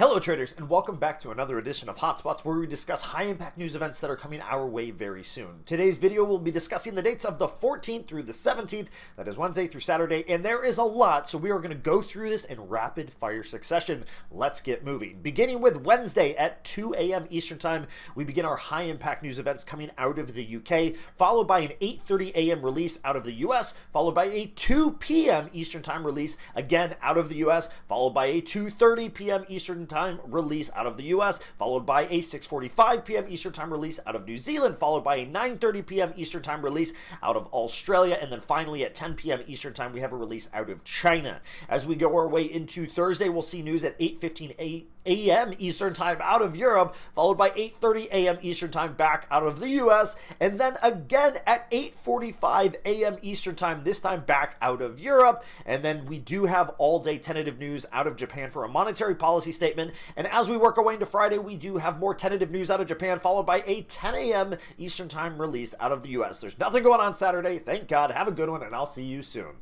Hello traders, and welcome back to another edition of Hotspots, where we discuss high impact news events that are coming our way very soon. Today's video will be discussing the dates of the 14th through the 17th, that is Wednesday through Saturday, and there is a lot, so we are going to go through this in rapid fire succession. Let's get moving. Beginning with Wednesday at 2 a.m. Eastern Time, we begin our high impact news events coming out of the UK, followed by an 8:30 a.m. release out of the US, followed by a 2 p.m. Eastern Time release again out of the US, followed by a 2:30 p.m. Eastern Time release out of the US, followed by a 6:45 p.m. Eastern Time release out of New Zealand, followed by a 9:30 p.m. Eastern Time release out of Australia, and then finally at 10 p.m. Eastern Time we have a release out of China. As we go our way into Thursday, we'll see news at 8:15 a.m. Eastern Time out of Europe, followed by 8:30 a.m. Eastern Time back out of the US, and then again at 8:45 a.m. Eastern Time, this time back out of Europe. And then we do have all-day tentative news out of Japan for a monetary policy statement. And as we work our way into Friday, we do have more tentative news out of Japan, followed by a 10 a.m. Eastern Time release out of the US. There's nothing going on Saturday. Thank God. Have a good one, and I'll see you soon.